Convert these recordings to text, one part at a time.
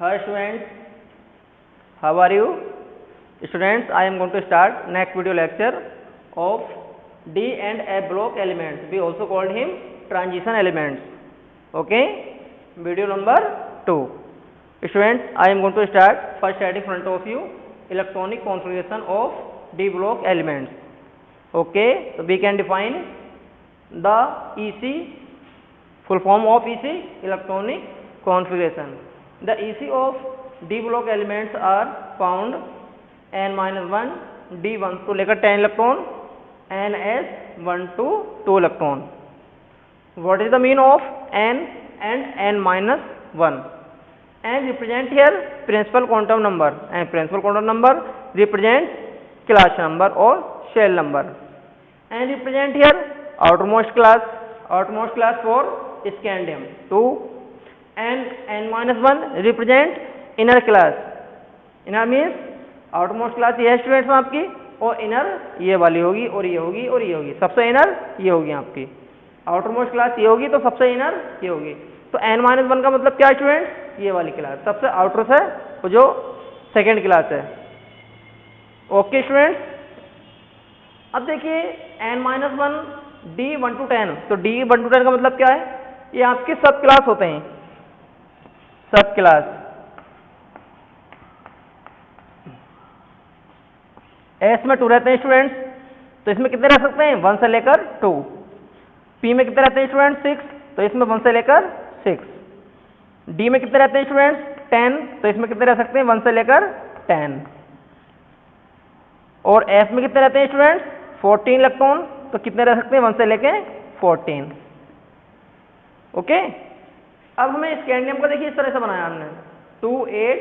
Hi students, how are you? Students, I am going to start next video lecture of D and F block elements. We also called him transition elements. Okay, video number 2. Students, I am going to start first slide in front of you, electronic configuration of D block elements. Okay, so we can define the EC, full form of EC, electronic configuration. The EC of D block elements are found n-1 D1 to लेकर 10 electron ns1 to 2 electron. What is the mean of n and n-1? N represent here principal quantum number and principal quantum number represents class number or shell number. N represent here outermost class for scandium. 2 and n-1 represent inner class. Inner means outermost class ये है students में आपकी, और inner ये वाली होगी और ये होगी और ये होगी. सबसे इनर ये होगी आपकी, आउटरमोस्ट क्लास ये होगी तो सबसे इनर ये होगी. तो n-1 का मतलब क्या है स्टूडेंट्स? ये वाली क्लास सबसे आउटर से जो सेकेंड क्लास है. ओके स्टूडेंट्स, अब देखिए n-1 D1 to 10. तो D1 to 10 का मतलब क्या है? ये आपके सब क्लास होते हैं, सब क्लास. एस में 2 रहते हैं स्टूडेंट्स, तो इसमें कितने रह सकते हैं? 1 से लेकर 2. पी में कितने रहते हैं स्टूडेंट्स? 6, तो इसमें 1 से लेकर 6. डी में कितने रहते हैं स्टूडेंट्स? 10, तो इसमें कितने रह सकते हैं? 1 से लेकर 10. और एफ में कितने रहते हैं स्टूडेंट्स? 14 इलेक्ट्रॉन, तो कितने रह सकते हैं? 1 से लेकर 14. ओके, अब हमें स्कैंडियम को देखिए इस तरह से बनाया हमने 2 8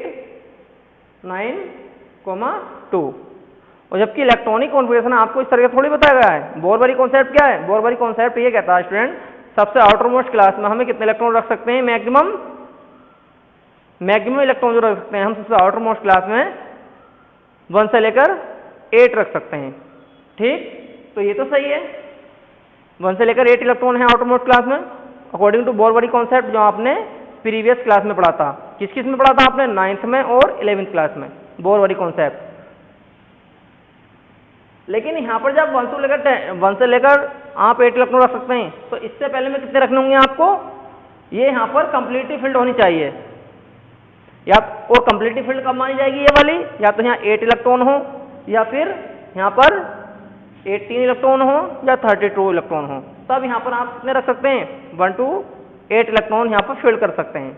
9, 2. और जबकि इलेक्ट्रॉनिक कॉन्फ़िगरेशन आपको इस तरह से थोड़ी बताया गया है. बोर-बारी कॉन्सेप्ट क्या है? बोर-बारी कॉन्सेप्ट ये कहता है स्टूडेंट, सबसे आउटरमोस्ट क्लास में हमें कितने इलेक्ट्रॉन रख सकते हैं? मैक्सिमम इलेक्ट्रॉन जो रख सकते हैं हम सबसे आउटरमोस्ट क्लास में 1 से लेकर 8 रख सकते हैं. ठीक, तो ये तो सही है, 1 से लेकर 8 इलेक्ट्रॉन है आउटरमोस्ट क्लास में अकॉर्डिंग टू बोर-बारी कॉन्सेप्ट जो आपने प्रीवियस क्लास में पढ़ा था. किस किस में पढ़ा था आपने? 9th में और 11th क्लास में बोर-बारी कॉन्सेप्ट. लेकिन यहाँ पर जब 1 से लेकर आप 8 इलेक्ट्रॉन रख सकते हैं, तो इससे पहले में कितने रखने होंगे आपको? ये यहाँ पर कंप्लीटली फिल्ड होनी चाहिए, या और कंप्लीटली फिल्ड कब मानी जाएगी? ये वाली, या तो यहाँ 8 इलेक्ट्रॉन हो, या फिर यहाँ पर 18 इलेक्ट्रॉन हो, या 32 इलेक्ट्रॉन हो. तब यहाँ पर आप कितने रख सकते हैं? 1 to 8 इलेक्ट्रॉन यहाँ पर फिल्ड कर सकते हैं.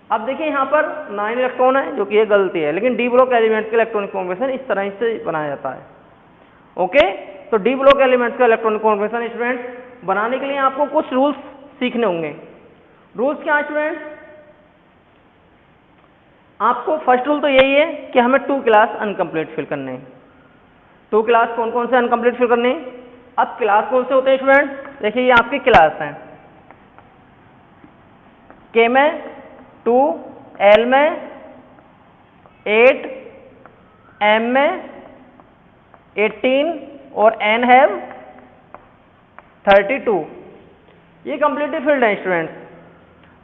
अब देखिए यहाँ पर 9 इलेक्ट्रॉन है, जो कि ये गलती है, लेकिन डी ब्लॉक एलिमेंट के इलेक्ट्रॉनिक कॉन्फ़िगरेशन इस तरह से बनाया जाता है. ओके, तो डी ब्लॉक एलिमेंट्स का इलेक्ट्रॉनिक कॉन्फ़िगरेशन स्टूडेंट्स बनाने के लिए आपको कुछ रूल्स सीखने होंगे. रूल्स क्या है स्टूडेंट्स? आपको फर्स्ट रूल तो यही है कि हमें 2 क्लास अनकम्प्लीट फिल करने हैं. 2 क्लास कौन कौन से अनकम्प्लीट फिल करने हैं? अब क्लास कौन से होते हैं स्टूडेंट्स? देखिए ये आपकी क्लास हैं, के में 2, एल में 8, एम में 18 और एन है 32. ये कंप्लीटली फिल्ड है स्टूडेंट्स.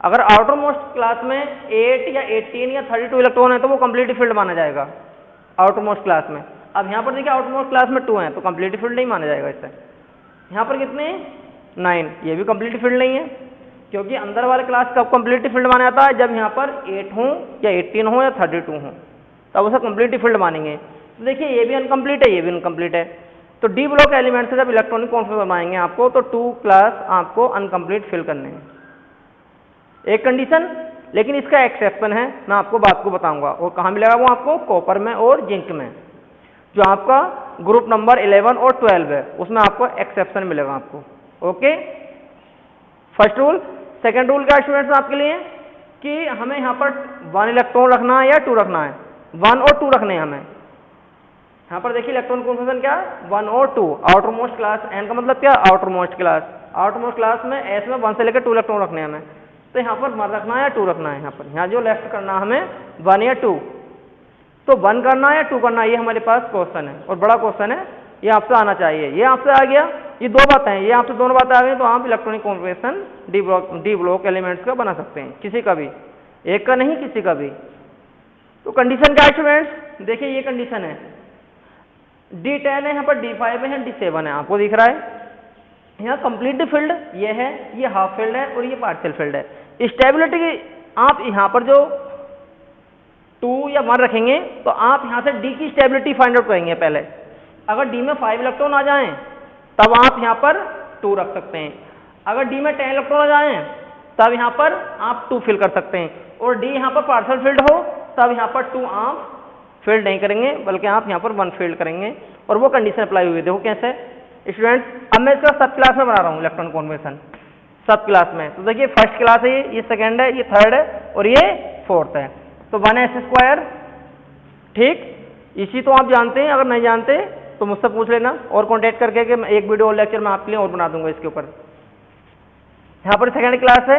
अगर आउटर मोस्ट क्लास में 8 या 18 या 32 इलेक्ट्रॉन है तो वो कंप्लीटली फिल्ड माना जाएगा आउटर मोस्ट क्लास में. अब यहाँ पर देखिए आउटर मोस्ट क्लास में 2 है तो कंप्लीटली फिल्ड नहीं माना जाएगा इससे. यहाँ पर कितने? 9, ये भी कंप्लीटली फिल्ड नहीं है, क्योंकि अंदर वाले क्लास कब कंप्लीटली फिल्ड माना जाता है? जब यहाँ पर 8 हो या 18 हो या 32 हो, तब उसे कंप्लीटली फिल्ड मानेंगे. तो देखिए ये भी अनकम्प्लीट है, ये भी अनकम्प्लीट है. तो डी ब्लॉक एलिमेंट से जब इलेक्ट्रॉनिक कॉन्फ़िगरेशन बनाएंगे आपको, तो 2 क्लास आपको अनकम्प्लीट फिल करने हैं. एक कंडीशन, लेकिन इसका एक्सेप्शन है, मैं आपको बात को बताऊंगा. और कहाँ मिलेगा वो आपको? कॉपर में और जिंक में, जो आपका ग्रुप नंबर 11 और 12 है, उसमें आपको एक्सेप्शन मिलेगा आपको. Okay, first rule. Second rule क्या स्टूडेंट्स आपके लिए? कि हमें यहाँ पर 1 इलेक्ट्रॉन रखना है या 2 रखना है? 1 और 2 रखने हैं हमें. यहाँ पर देखिए इलेक्ट्रॉन कॉन्फ़िगरेशन क्या है? 1 और 2. आउटर मोस्ट क्लास, एन का मतलब क्या? Outer most class. Outer most class में एस में 1 से लेकर 2 इलेक्ट्रॉन रखने हैं हमें. तो यहाँ पर 1 रखना है या 2 रखना है? यहाँ पर यहाँ जो लेफ्ट करना है हमें 1 या 2. तो 1 करना है या 2 करना है, ये हमारे पास क्वेश्चन है, और बड़ा क्वेश्चन है, ये आपसे आना चाहिए. ये आपसे आ गया, ये 2 बातें हैं, ये आपसे दोनों बातें आ गई, तो आप electronic configuration D block elements का बना सकते हैं, किसी का भी, एक का नहीं, किसी का भी. तो कंडीशन क्या है स्टूडेंट्स, देखिए ये कंडीशन है, D10 है, यहाँ पर D5 है, D7 है, आपको दिख रहा है। यहाँ कंप्लीट फील्ड ये है, ये हाफ फील्ड है और ये पार्शियल फील्ड है। स्टेबिलिटी की आप यहाँ पर जो 2 या 1 रखेंगे तो आप यहाँ से D की स्टेबिलिटी फाइंड आउट करेंगे पहले। अगर D में 5 इलेक्ट्रॉन आ जाएं तब आप यहाँ पर 2 रख सकते हैं। अगर D में 10 इलेक्ट्रॉन आ जाएं तब यहाँ पर आप 2 फिल कर सकते हैं, और D यहाँ पर पार्शियल फील्ड हो तब यहाँ पर 2 आप फील्ड नहीं करेंगे, बल्कि आप यहाँ पर 1 फील्ड करेंगे, और वो कंडीशन अप्लाई हुई। देखो कैसे स्टूडेंट्स, अब मैं इसका सब क्लास में बना रहा हूँ इलेक्ट्रॉन कॉन्फिगरेशन, सब क्लास में। तो देखिए फर्स्ट क्लास है, ये सेकंड है, ये थर्ड है और ये फोर्थ है। तो 1s², ठीक, इसी तो आप जानते हैं, अगर नहीं जानते तो मुझसे पूछ लेना और कॉन्टेक्ट करके कि मैं एक वीडियो और लेक्चर में आपके लिए और बना दूंगा इसके ऊपर। यहाँ पर सेकंड क्लास है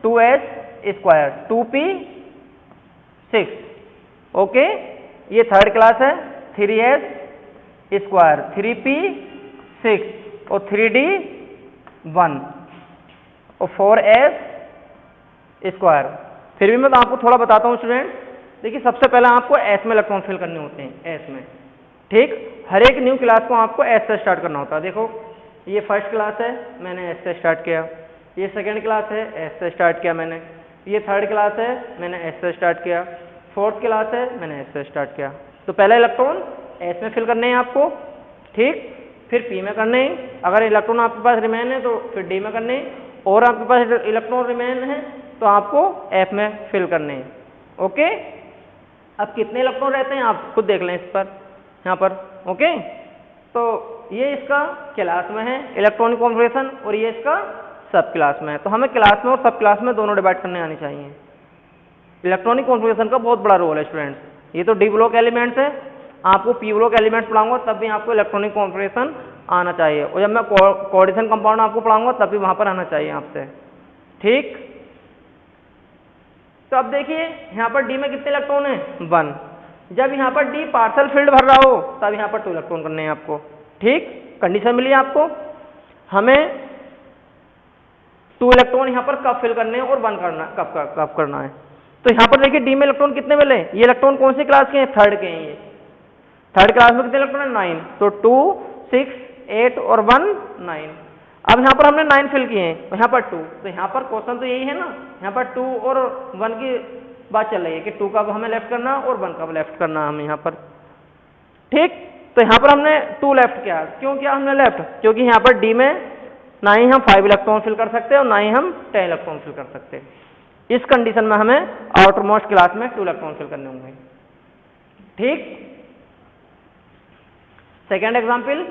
2s², 2p6, ओके। ये थर्ड क्लास है 3s², 3p6 और 3d1 और 4s²। फिर भी मैं तो आपको थोड़ा बताता हूँ स्टूडेंट। देखिए सबसे पहले आपको एस में इलेक्ट्रॉन फिल करने होते हैं, एस में, ठीक। हर एक न्यू क्लास को आपको एस से स्टार्ट करना होता है। देखो ये फर्स्ट क्लास है, मैंने एस से स्टार्ट किया। ये सेकंड क्लास है, एस से स्टार्ट किया मैंने। ये थर्ड क्लास है, मैंने एस से स्टार्ट किया। फोर्थ क्लास है, मैंने एस से स्टार्ट किया। तो पहला इलेक्ट्रॉन एस में फिल करने हैं आपको, ठीक। फिर पी में करने हैं, अगर इलेक्ट्रॉन आपके पास रिमेन है तो फिर डी में करने हैं, और आपके पास इलेक्ट्रॉन रिमेन है तो आपको एफ में फिल करने हैं, ओके। अब कितने इलेक्ट्रॉन रहते हैं आप खुद देख लें इस पर, यहाँ पर, ओके। तो ये इसका क्लास में है इलेक्ट्रॉनिक कॉन्फिगरेशन, और ये इसका सब क्लास में है। तो हमें क्लास में और सब क्लास में दोनों डिवाइड करने आनी चाहिए। इलेक्ट्रॉनिक कॉन्फिगरेशन का बहुत बड़ा रोल है स्टूडेंट्स। ये तो डी ब्लॉक एलिमेंट्स है, आपको पी ब्लॉक एलिमेंट्स पढ़ाऊंगा तब भी आपको इलेक्ट्रॉनिक कॉन्फिगरेशन आना चाहिए, और जब मैं कोऑर्डिनेशन कंपाउंड आपको पढ़ाऊंगा तब भी वहां पर आना चाहिए आपसे, ठीक। तो अब देखिए यहाँ पर डी में कितने इलेक्ट्रॉन है, 1। जब यहाँ पर डी पार्शियल फील्ड भर रहा हो तब यहाँ पर 2 इलेक्ट्रॉन करने हैं आपको, ठीक। कंडीशन मिली आपको, हमें 2 इलेक्ट्रॉन यहाँ पर कब फिल करने हैं और 1 करना कब करना है। तो यहाँ पर देखिए डी में इलेक्ट्रॉन कितने मिले, ये इलेक्ट्रॉन कौन सी क्लास के हैं, थर्ड के हैं। ये थर्ड क्लास में कितने इलेक्ट्रॉन है, 9। तो 2, 6, 8 और 1 9। अब यहाँ पर हमने 9 फिल किए हैं, यहाँ पर 2। तो यहाँ पर क्वेश्चन तो यही है ना, यहाँ पर 2 और 1 की बात चल रही है कि 2 कब हमें लेफ्ट करना और 1 कब लेफ्ट करना हमें यहाँ पर, ठीक। तो यहाँ पर हमने 2 लेफ्ट किया, क्यों किया हमने लेफ्ट, क्योंकि यहाँ पर डी में ना ही हम 5 इलेक्ट्रॉन फिल कर सकते हैं और ना ही हम 10 इलेक्ट्रॉन फिल कर सकते हैं। इस कंडीशन में हमें आउटर मोस्ट क्लास में 2 इलेक्ट्रॉन फिल करने होंगे, ठीक। Second example,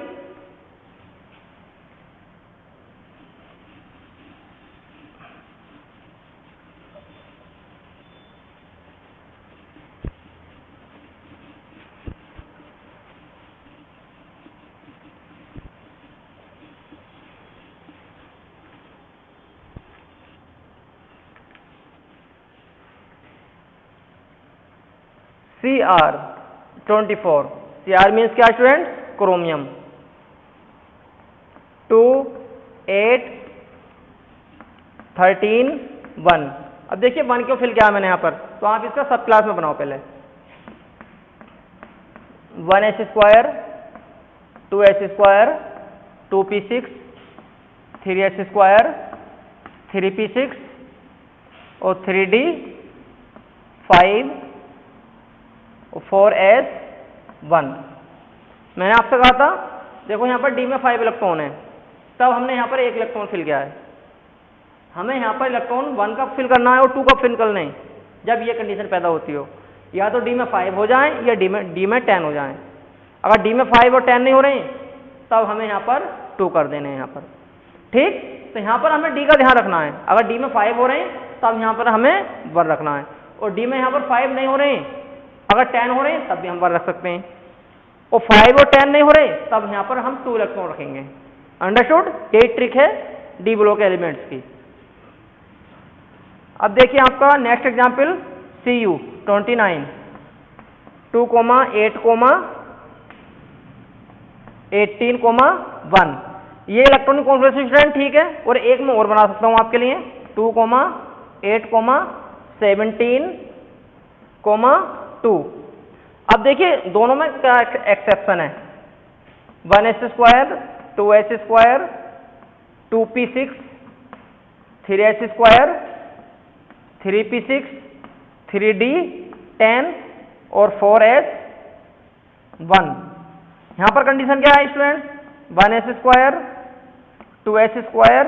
Cr24। Cr means क्या स्टूडेंट, क्रोमियम। 2, 8, 13, 1। अब देखिए 1 क्यों फिल किया मैंने यहाँ पर, तो आप इसका सब क्लास में बनाओ पहले। 1s², 2s², 2p6, 3s², 3p6 और 3d5 और 4s1। मैंने आपसे कहा था देखो यहाँ पर डी में 5 इलेक्ट्रॉन है, तब हमने यहाँ पर 1 इलेक्ट्रॉन फिल किया है। हमें यहाँ पर इलेक्ट्रॉन 1 कब फिल करना है और 2 कब फिल करना है, जब ये कंडीशन पैदा होती हो, या तो डी में 5 हो जाए या डी में 10 हो जाए। अगर डी में 5 और 10 नहीं हो रहे तब हमें यहाँ पर 2 कर देने हैं यहाँ पर, ठीक। तो यहाँ पर हमें डी का ध्यान रखना है, अगर डी में 5 हो रहे हैं तब यहाँ पर हमें 1 रखना है, और डी में यहाँ पर 5 नहीं हो रहे, अगर 10 हो रहे हैं तब भी हम 1 रख सकते हैं, और 5 और 10 नहीं हो रहे तब यहाँ पर हम 2 इलेक्ट्रॉन रखेंगे। अंडरस्टूड, यही ट्रिक है डी ब्लॉक एलिमेंट्स की। अब देखिए आपका नेक्स्ट एग्जाम्पल Cu29, 2, 8, 18, 1। ये इलेक्ट्रॉनिक कॉन्फिगरेशन स्टूडेंट, ठीक है। और एक मैं और बना सकता हूँ आपके लिए, 2, 8, 17, 2। अब देखिए दोनों में क्या एक्सेप्शन है, 1s², 2s², 2p6, 3s², 3p6, 3d 10 और 4s1। यहां पर कंडीशन क्या है students, 1s², 2s²,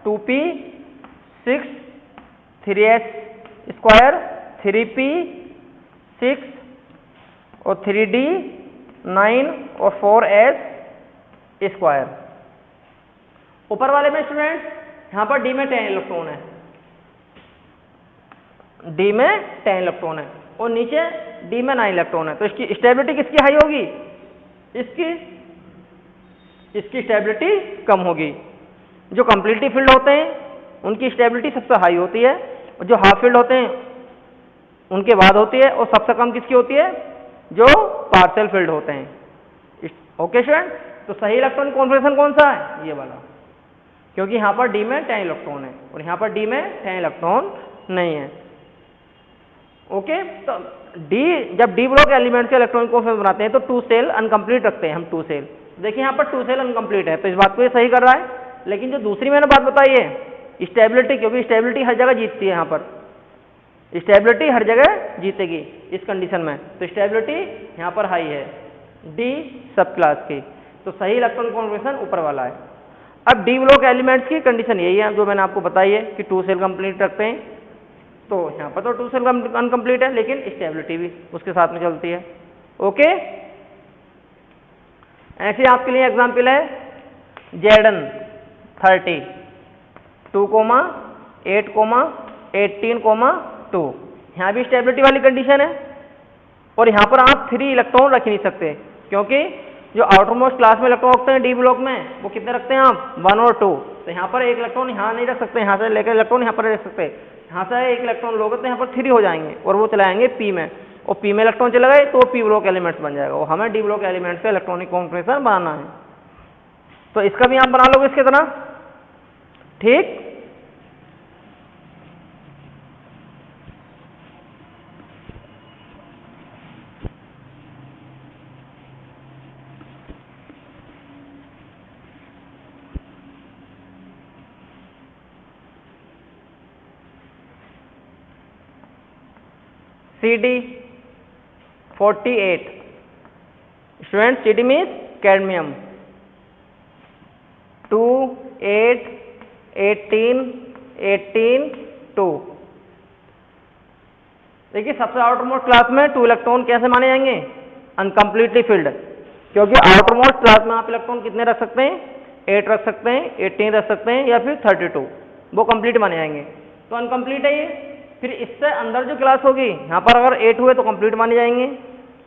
2p6, 3s², 3p6 और 3d 9 और 4s²। ऊपर वाले में स्टूडेंट्स यहां पर d में 10 इलेक्ट्रॉन है, d में 10 इलेक्ट्रॉन है और नीचे d में 9 इलेक्ट्रॉन है। तो इसकी स्टेबिलिटी किसकी हाई होगी, इसकी स्टेबिलिटी कम होगी। जो कंप्लीटली फिल्ड होते हैं उनकी स्टेबिलिटी सबसे हाई होती है और जो हाफ फिल्ड होते हैं उनके बाद होती है, और सबसे कम किसकी होती है, जो पार्शियल फिल्ड होते हैं। ओके स्टूडेंट, तो सही इलेक्ट्रॉन कॉन्फ़िगरेशन कौन सा है, ये वाला, क्योंकि यहां पर d में 10 इलेक्ट्रॉन है और यहां पर d में 10 इलेक्ट्रॉन नहीं है। ओके, तो जब डी ब्लॉक एलिमेंट के इलेक्ट्रॉनिक कॉन्फ़िगरेशन बनाते हैं तो 2 सेल अनकंप्लीट रखते हैं हम, 2 सेल। देखिए यहाँ पर 2 सेल अनकंप्लीट है, तो इस बात को ये सही कर रहा है। लेकिन जो दूसरी मैंने बात बताई है स्टेबिलिटी, क्योंकि स्टेबिलिटी हर जगह जीतती है, यहाँ पर स्टेबिलिटी हर जगह जीतेगी इस कंडीशन में, तो स्टेबिलिटी यहाँ पर हाई है डी सब क्लास की, तो सही इलेक्ट्रॉनिक कॉन्फ़िगरेशन ऊपर वाला है। अब डी ब्लॉक एलिमेंट्स की कंडीशन यही है जो मैंने आपको बताई है कि 2 सेल कंप्लीट रखते हैं, तो यहाँ पर तो 2 सेल अनकम्प्लीट है लेकिन स्टेबिलिटी भी उसके साथ में चलती है। ओके, ऐसे आपके लिए एग्जाम्पल है Zn 30, 2,8, 18,2। यहाँ भी स्टेबिलिटी वाली कंडीशन है और यहाँ पर आप 3 इलेक्ट्रॉन रख नहीं सकते, क्योंकि जो आउटर मोस्ट क्लास में इलेक्ट्रॉन रखते हैं डी ब्लॉक में वो कितने रखते हैं आप, 1 और 2। तो यहाँ पर एक इलेक्ट्रॉन यहाँ नहीं रख सकते, यहाँ से लेकर इलेक्ट्रॉन यहाँ पर रख सकते, यहाँ से एक इलेक्ट्रॉन लोगे तो यहाँ पर 3 हो जाएंगे और वो चलाएंगे पी में, और पी में इलेक्ट्रॉन चला गए तो पी ब्लॉक एलिमेंट्स बन जाएगा। और हमें डी ब्लॉक एलिमेंट्स का इलेक्ट्रॉनिक कॉन्फ़िगरेशन बनाना है, तो इसका भी आप बना लोगे इसके तरह। ठीक, CD 48 student, CD means cadmium, 2, 8, 18, 18, 2। देखिए सबसे आउटर मोस्ट क्लास में 2 इलेक्ट्रॉन कैसे माने जाएंगे, अनकम्प्लीटली फिल्ड, क्योंकि आउटर मोस्ट क्लास में आप इलेक्ट्रॉन कितने रख सकते हैं, 8 रख सकते हैं, 18 रख सकते हैं या फिर 32, वो कंप्लीट माने जाएंगे। तो अनकम्प्लीट है ये। फिर इससे अंदर जो क्लास होगी यहाँ पर अगर 8 हुए तो कंप्लीट माने जाएंगे,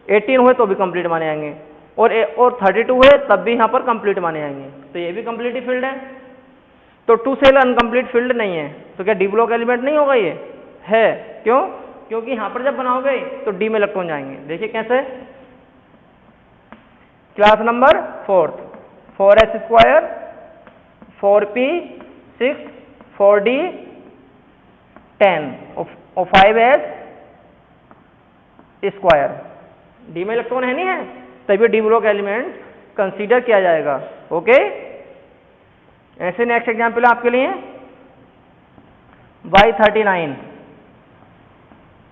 18 हुए तो भी कंप्लीट माने जाएंगे, और 32 हुए तब भी यहाँ पर कंप्लीट माने जाएंगे, तो ये भी कंप्लीट ही फील्ड है। तो 2 सेल अनकम्प्लीट फील्ड नहीं है, तो क्या डी ब्लॉक एलिमेंट नहीं होगा, ये है। क्यों, क्योंकि यहाँ पर जब बनाओगे तो डी में इलेक्ट्रॉन जाएंगे। देखिए कैसे, class number 4, 4s², 4p6, 4d 10 और 5s², डी में इलेक्ट्रॉन है नहीं है, तभी डी ब्लॉक एलिमेंट कंसीडर किया जाएगा। ओके, ऐसे नेक्स्ट एग्जाम्पल है आपके लिए Y39।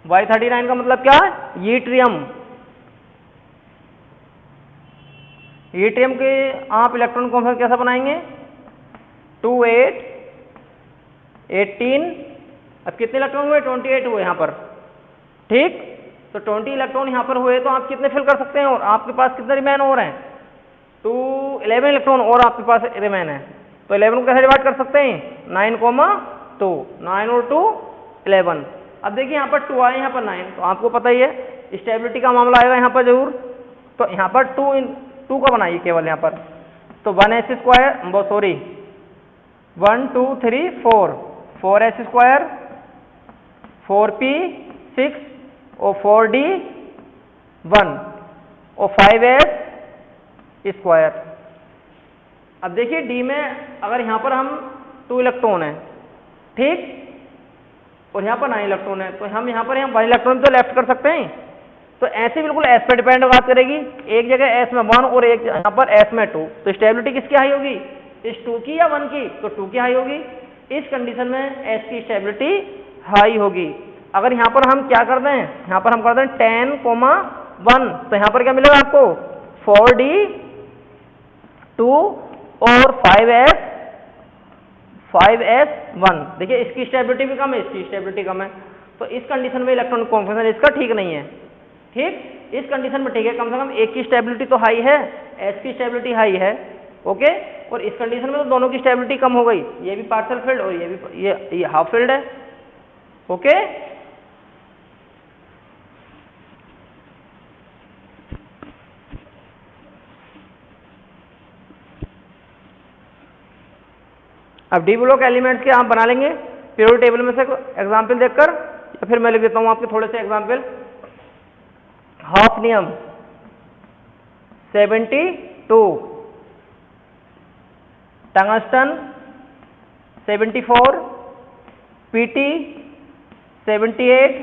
Y39 का मतलब क्या है, यट्रियम। यट्रियम के आप इलेक्ट्रॉन कॉन्फ़िगरेशन कैसा बनाएंगे, 2, 8, 18, अब कितने इलेक्ट्रॉन हुए, 28 हुए यहाँ पर। ठीक, तो 20 इलेक्ट्रॉन यहाँ पर हुए तो आप कितने फिल कर सकते हैं, और आपके पास कितने रिमेन और हैं, 11 इलेक्ट्रॉन और आपके पास रिमेन है। तो 11 को कैसे डिवाइड कर सकते हैं, 9,2, 9 और 2 11। अब देखिए यहाँ पर 2 आए, यहाँ पर 9, तो आपको पता ही है स्टेबिलिटी का मामला आएगा यहाँ पर जरूर। तो यहाँ पर 2 का बनाइए केवल यहाँ पर, तो 1s², सॉरी 1, 2, 3, 4, 4s², 4p6 और 4d 1 और 5s²। अब देखिए डी में अगर यहाँ पर हम 2 इलेक्ट्रॉन है, ठीक, और यहाँ पर 9 इलेक्ट्रॉन है, तो हम यहाँ पर 1 इलेक्ट्रॉन तो लेफ्ट कर सकते हैं, तो ऐसे बिल्कुल एस पे डिपेंड बात करेगी, एक जगह एस में 1 और एक यहाँ पर एस में 2, तो स्टेबिलिटी किसकी हाई होगी, इस 2 की या 1 की, तो 2 की हाई होगी। इस कंडीशन में एस की स्टेबिलिटी हाई होगी। अगर यहाँ पर हम क्या कर दें, यहाँ पर हम कर दें 10,1, तो यहाँ पर क्या मिलेगा आपको 4D 2 और 5S 1। देखिए इसकी स्टेबिलिटी भी कम है, इसकी स्टेबिलिटी कम है, तो इस कंडीशन में इलेक्ट्रॉनिक कॉन्फिगरेशन इसका ठीक नहीं है। ठीक, इस कंडीशन में ठीक है, कम से कम एक की स्टेबिलिटी तो हाई है, एस की स्टेबिलिटी हाई है, ओके। और इस कंडीशन में तो दोनों की स्टेबिलिटी कम हो गई, ये भी पार्शियल फील्ड और ये भी ये हाफ फील्ड है, ओके। अब डी ब्लॉक एलिमेंट्स के आप बना लेंगे पीरियोडिक टेबल में से एग्जाम्पल देखकर, या फिर मैं लिख देता हूं आपके थोड़े से example. Hafnium 72, tungsten 74, PT 78,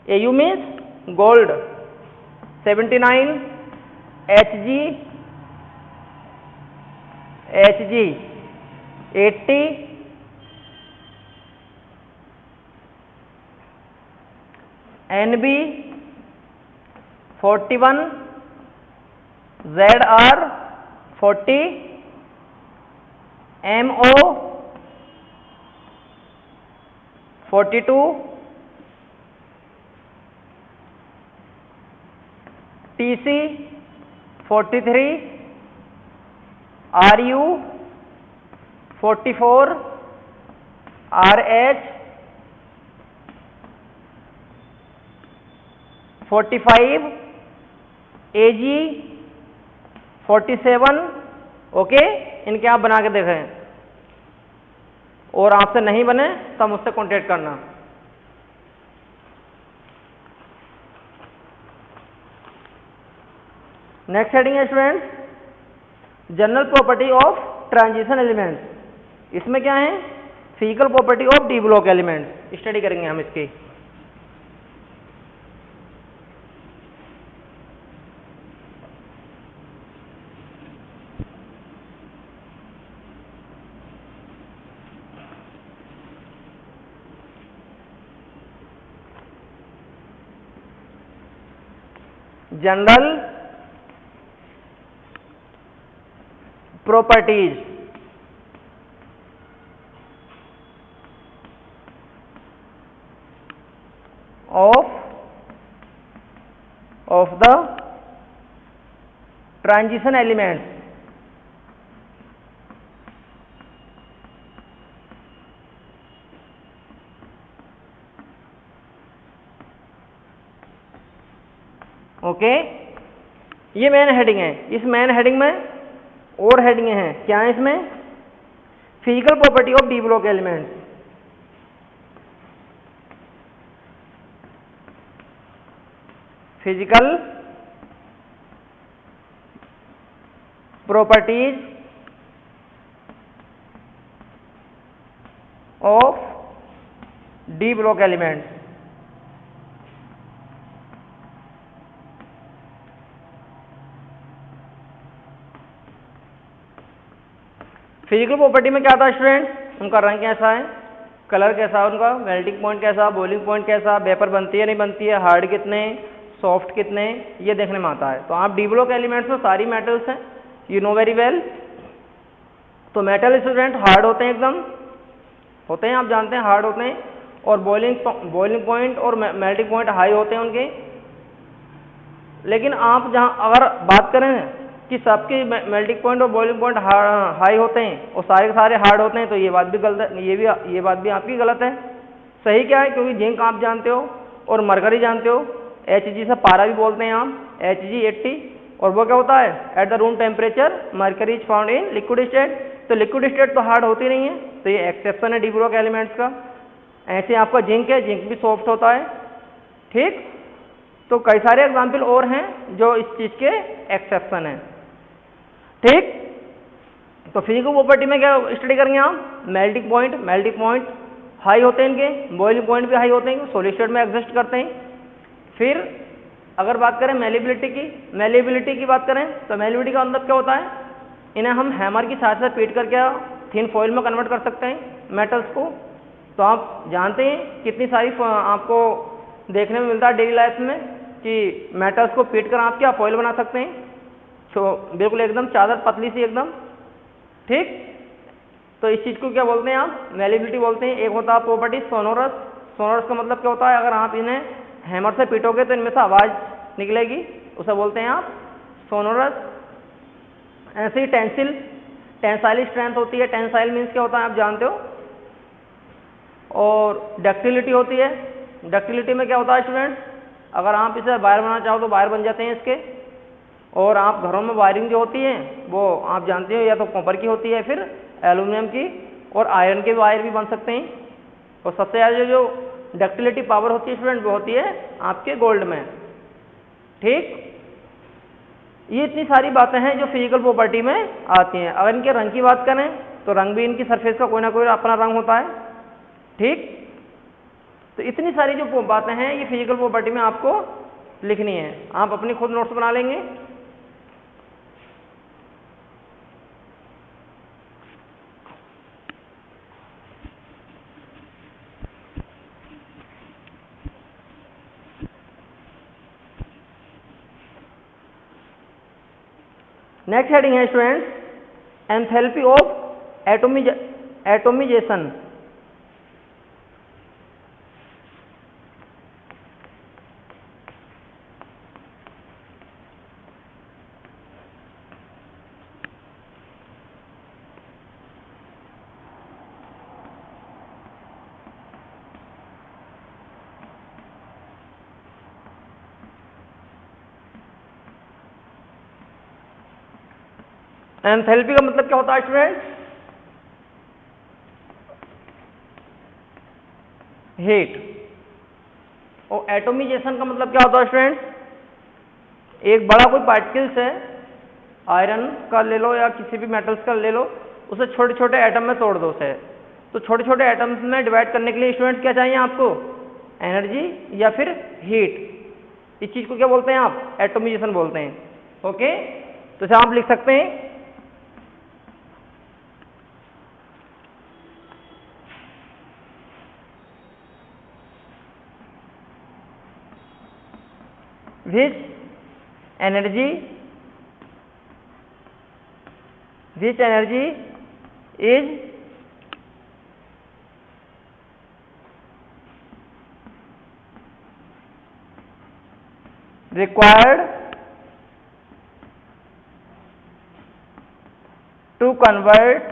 AU means gold 79, HG 80, NB 41, ZR 40, MO 42, TC 43, RU 44, RH 45, AG 47, okay. इनके आप बना के देखें, और आपसे नहीं बने तो मुझसे कांटेक्ट करना। नेक्स्ट हेडिंग है students, general property of transition elements. इसमें क्या है, physical property of D block elements study करेंगे हम इसकी। General properties of the transition elements, okay. ये मेन हेडिंग है। इस मेन हेडिंग में और हेडिंग हैं, क्या है इसमें, physical property of D block elements, physical properties of D block elements. Physical property में क्या था स्टूडेंट, उनका रंग कैसा है, कलर कैसा है, उनका मेल्टिंग पॉइंट कैसा, बॉइलिंग पॉइंट कैसा, वेपर बनती है नहीं बनती है, हार्ड कितने, सॉफ्ट कितने, ये देखने में आता है। तो आप डी ब्लॉक एलिमेंट्स में सारी मेटल्स हैं, यू नो वेरी वेल। तो मेटल स्टूडेंट हार्ड होते हैं, एकदम होते हैं, आप जानते हैं हार्ड होते हैं, और बॉइलिंग पॉइंट और मेल्टिंग पॉइंट हाई होते हैं उनके। लेकिन आप जहाँ अगर बात करें कि सबके मेल्टिंग पॉइंट और बॉइलिंग पॉइंट हाई होते हैं और सारे के सारे हार्ड होते हैं, तो ये बात भी गलत है, ये बात भी आपकी गलत है। सही क्या है, क्योंकि जिंक आप जानते हो और मरकरी जानते हो, Hg से पारा भी बोलते हैं हम, Hg 80, और वो क्या होता है, at the room temperature mercury is found in liquid state. तो लिक्विड स्टेट तो हार्ड होती नहीं है, तो ये एक्सेप्शन है डी ब्लॉक एलिमेंट्स का। ऐसे आपका जिंक है, जिंक भी सॉफ्ट होता है, ठीक। तो कई सारे एग्जाम्पल और हैं जो इस चीज के एक्सेप्शन है, ठीक। तो फिजिकल प्रॉपर्टी में क्या स्टडी करेंगे आप, मेल्टिंग पॉइंट हाई होते हैं, इनके बॉइलिंग पॉइंट भी हाई होते हैं, सॉलिड स्टेट में एग्जिस्ट करते हैं। फिर अगर बात करें मेलिबिलिटी की बात करें तो मेलिबिलिटी का मतलब क्या होता है, इन्हें हम हैमर की सहायता से पीट करके थिन फॉइल में कन्वर्ट कर सकते हैं मेटल्स को। तो आप जानते हैं कितनी सारी आपको देखने में मिलता है डेली लाइफ में कि मेटल्स को पीट कर आप क्या फॉइल बना सकते हैं, तो बिल्कुल एकदम चादर पतली सी एकदम, ठीक। तो इस चीज़ को क्या बोलते हैं आप, मेलिबिलिटी बोलते हैं। एक होता है प्रॉपर्टी सोनोरस का मतलब क्या होता है, अगर आप इन्हें हैमर से पीटोगे तो इनमें से आवाज़ निकलेगी, उसे बोलते हैं आप सोनोरस। ऐसे ही टेंसाइल स्ट्रेंथ होती है, टेंसाइल मीन्स क्या होता है आप जानते हो। और डक्टिलिटी होती है, डक्टिलिटी में क्या होता है स्टूडेंट्स, अगर आप इसे वायर बनाना चाहो तो वायर बन जाते हैं इसके। और आप घरों में वायरिंग जो होती है वो आप जानते हो या तो कॉपर की होती है, फिर एल्यूमिनियम की, और आयरन के वायर भी बन सकते हैं। और सबसे ज़्यादा जो डक्टिलिटी पावर होती है स्टूडेंट वो होती है आपके गोल्ड में, ठीक। ये इतनी सारी बातें हैं जो फिजिकल प्रॉपर्टी में आती हैं। अगर इनके रंग की बात करें तो रंग भी इनकी सरफेस का कोई ना कोई अपना रंग होता है, ठीक। तो इतनी सारी जो बातें हैं ये फिजिकल प्रॉपर्टी में आपको लिखनी है, आप अपनी खुद नोट्स बना लेंगे। नेक्स्ट हेडिंग है students, enthalpy of atomisation. Enthalpy का मतलब क्या होता है स्टूडेंट, हीट। और एटोमिजेशन का मतलब क्या होता है स्टूडेंट, एक बड़ा कोई पार्टिकल्स है, आयरन का ले लो या किसी भी मेटल्स का ले लो, उसे छोटे छोटे एटम में तोड़ दो उसे। तो छोटे छोटे एटम्स में डिवाइड करने के लिए स्टूडेंट क्या चाहिए आपको, एनर्जी या फिर हीट। इस चीज को क्या बोलते हैं आप, एटोमिजेशन बोलते हैं, ओके। तो इसे आप लिख सकते हैं which energy is required to convert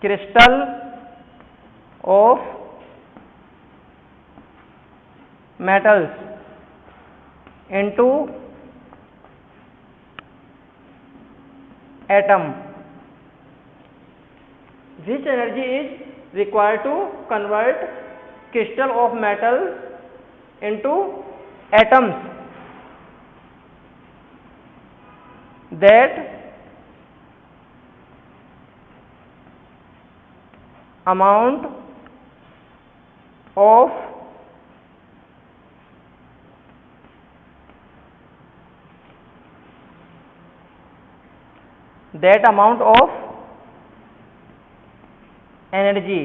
crystal of metals into atom. Which energy is required to convert crystal of metal into atoms? That amount of energy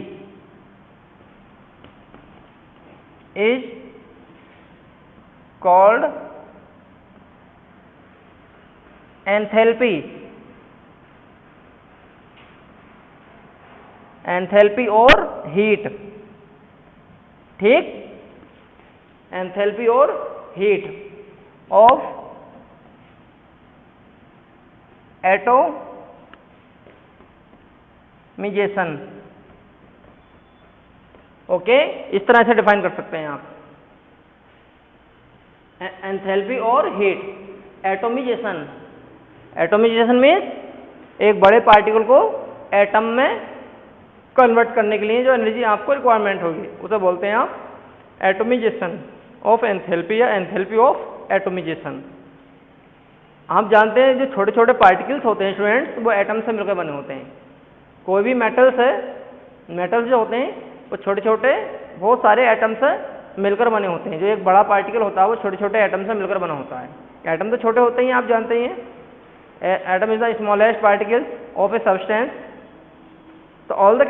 is called enthalpy और heat, ठीक। Enthalpy और heat of atomisation, okay. इस तरह से define कर सकते हैं आप एंथैल्पी और हीट। एटोमिजेशन मीन्स एक बड़े पार्टिकल को एटम में कन्वर्ट करने के लिए जो एनर्जी आपको रिक्वायरमेंट होगी उसे बोलते हैं आप एटोमिजेशन, ऑफ एंथैल्पी या एंथैल्पी ऑफ एटोमिजेशन। आप जानते हैं जो छोटे छोटे पार्टिकल्स होते हैं स्टूडेंट्स, वो एटम से मिलकर बने होते हैं। कोई भी मेटल्स है, मेटल्स जो होते हैं वो छोटे छोटे बहुत सारे एटम से मिलकर बने होते हैं। जो एक बड़ा पार्टिकल होता है वो छोटे छोटे एटम से मिलकर बना होता है। एटम तो छोटे होते ही आप जानते ही हैं। Atom is the smallest particle of a substance. तो ऑल द